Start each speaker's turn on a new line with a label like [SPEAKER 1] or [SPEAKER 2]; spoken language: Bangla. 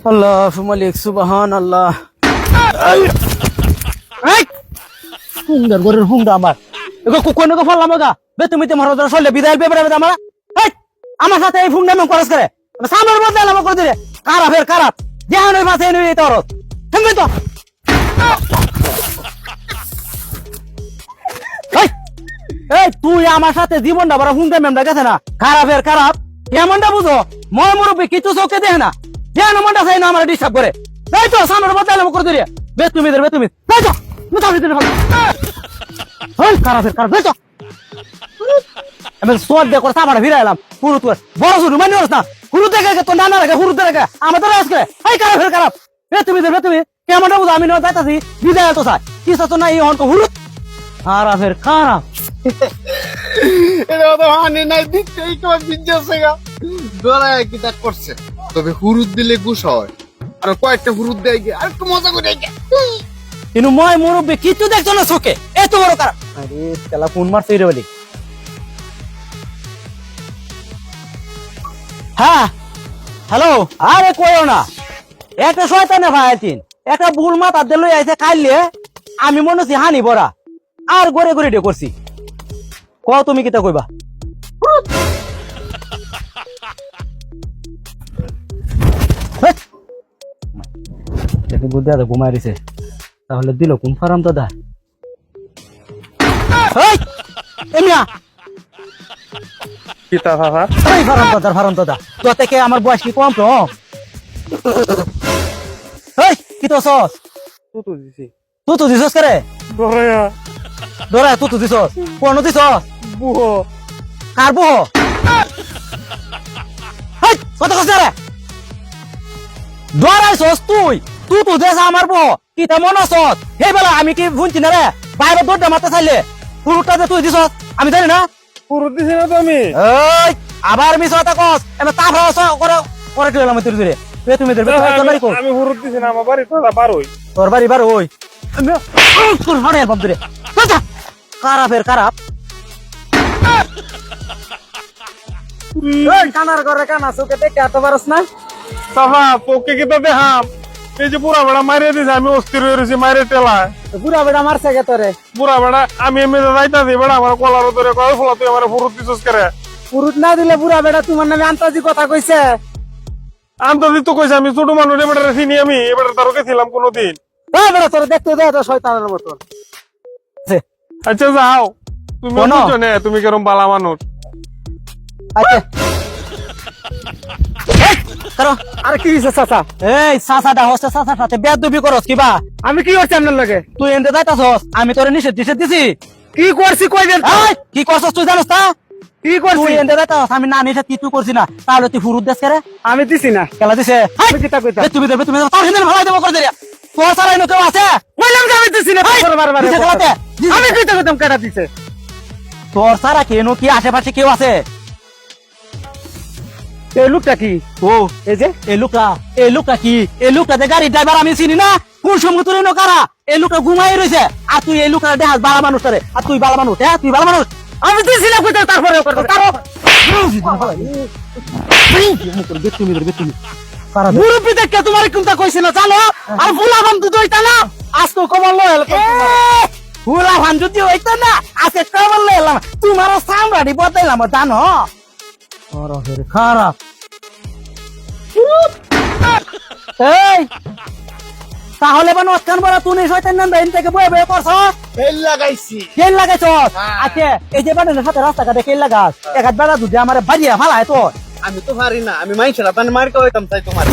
[SPEAKER 1] আল্লাহ মালিক সুবহান আল্লাহ। হুঙ্গার গরের হুঙ্গা আমার কোন ফেললাম গা বে তুমি তোমার চলে বিদায় পেপারে আমার আমার সাথে এই ফুঙ্গা আমি খরচ করে সামনের মধ্যে এলাম করে দিলে খারাপ এর খারাপ যেহান ওই মাথায় নিয়ে তোর শুনবি তো এই তুই আমার সাথে জীবনটা বড় হুঙ্গা মেমটা গেছে না খারাপ এর খারাপ এমনটা বুঝো মই মুরব্বী কিছু চোখে দেখে না যেন মনটা চাই না আমার ডিস্টার্ব করে তাই তো সামনের মধ্যে এলাম করে দিলে বে তুমি তাই তো মুতাবি দিলে ভালো খারাপের খারাপ তাই তো আমি সোয়াদ দিয়ে করে সাবাটা ফিরে এলাম পুরো তোর বড় শুরু মানে না হুরু দেখে তো নানা রেখে হুরু দেখে আমাদের আজ করে এই খারাপের খারাপ তুমি কেমনটা বুঝো আমি না যাইতাছি বিদায় তো চাই কি তো না এই অঙ্ক হুরু খারাপের খারাপ
[SPEAKER 2] এটা তো হানি নাই দিতে এই কেমন বিজেছে গা দরায় কি তা করছে তবে হুরুদ দিলে গুছ হয় আর কয়েকটা হুরুদ দেয় গে আর একটু মজা করে গে
[SPEAKER 1] কিন্তু মই মুরব্বী কিছু দেখছো না চোখে এত বড় খারাপ আরে তেলা ফোন মারছে রে বলি হ্যাঁ হ্যালো আরে কইও না একটা শয়তানে ভাইতিন একটা ভুল মাথা দিয়ে লই আইছে খাইলে আমি মনে হচ্ছে হানি বড়া আর গড়ে গড়ে ডে করছি ক তুমি কিতা কইবা বুদ্ধি ঘুমাই দিছে তাহলে দিল কোন ফারাম দাদা এমিয়া
[SPEAKER 2] কিতা বাবা
[SPEAKER 1] এই ফারাম দাদা তো থেকে আমার বয়স কি কম তো এই কি তো সস
[SPEAKER 2] তুই দিছি
[SPEAKER 1] তুই তো দিছস করে
[SPEAKER 2] দরায়া
[SPEAKER 1] দরা তুই তো দিছস কোন দিছস
[SPEAKER 2] বুহ
[SPEAKER 1] কার বুহ এই কত কষ্ট রে দরাইছস তুই তো দেশ আমার বুহ কি তা মন সস এই বেলা আমি কি ভুনছি না রে বাইরে দৌড়টা মারতে চাইলে পুরুটা যে তুই দিছস আমি জানি না
[SPEAKER 2] হুরুদ দিছি না তুমি
[SPEAKER 1] এই আবার মিছ কথা কস এমন তা ভাষা করে করে দিলাম তুই রে তুমি
[SPEAKER 2] আমি হুরুদ দিছি না আমার বাড়ি তো বারোই
[SPEAKER 1] তোর বাড়ি বার ওই তোর হাড়ে বাপ রে খারাপের খারাপ কানার ঘরে কানা চোখে দেখে এত পারস না
[SPEAKER 2] সাফা তোকে কি তো দেখাম এই যে বুড়া বেড়া মারিয়ে দিছে আমি অস্থির হয়ে রয়েছি মাইরে টেলায়
[SPEAKER 1] বুড়া বেড়া মারছে গে তোরে
[SPEAKER 2] বুড়া বেড়া আমি এমনি যাইতাছি বেড়া আমার কলার ধরে কয় ফলা তুই আমার হুরুদ দিছস করে
[SPEAKER 1] পুরুত না দিলে বুড়া বেড়া তোমার নামে আন্তাজি কথা কইছে
[SPEAKER 2] আন্তর্জাতিক তো কইছে আমি ছোট মানুষ এবারে চিনি আমি এবারে তার ছিলাম কোনোদিন
[SPEAKER 1] বেড়া তোর দেখতে দে তো শয়তানের মতন
[SPEAKER 2] আচ্ছা যাও তুমি বুঝছো না তুমি কেরম বালা মানুষ
[SPEAKER 1] আচ্ছা করো আরে কি হইছে চাচা এই চাচাটা হচ্ছে চাচার সাথে বেয়াদবি করস কিবা আমি কি করছি আপনার লগে তুই এন্ডে যাইতাছস আমি তোরে নিষেধ দিছি কি করছি কইবেন কি করছস তুই জানোস না কি করছি তুই এন্ডে যাইতাছস আমি না নিষেধ কি তুই করছিস না তাহলে তুই ফুরুদ দেশ করে আমি দিছি না খেলা দিছে আমি কিতা কইতা তুমি তার হিন্দে ভালো দেব করে দিরা তোর সারাই কেউ আছে কইলাম যে আমি দিছি না আমি কিতা কইতাম কাটা দিছে তোর সারা কেন কি আশেপাশে কেউ আছে এই লোকটা কি ও এই যে এই লোকটা কি এই লোকটা যে গাড়ি ড্রাইভার আমি চিনি না কোন সময় তোর এনো কারা এই লোকটা ঘুমাই রয়েছে আর তুই এই লোকটা দেখাস বালা মানুষ রে আর তুই বালা মানুষ হ্যাঁ তুই বালা মানুষ আমি দিছি না কইতে তারপরে মুরব্বী দেখে তোমার কোনটা কইছে না জানো আর ফুলা ভান তুই দইতা না আজকে কমল লয় ফুলা ভান যদি হইতো না আজকে কমল লয় এলাম তোমার সামরাডি বদলাইলাম জানো খারাপ এই তাহলে বান অস্কান বড় তুই শয়তান নাম দেন থেকে বয়ে বয়ে করছ
[SPEAKER 2] তেল লাগাইছি
[SPEAKER 1] তেল লাগাইছ আচ্ছা এই যে বানের সাথে রাস্তা কাটে তেল লাগাস এক হাত বেড়া দুধে আমার বাড়িয়া ফালায় তো
[SPEAKER 2] আমি তো পারি না আমি মাইছরা তান মার কইতাম তাই তোমার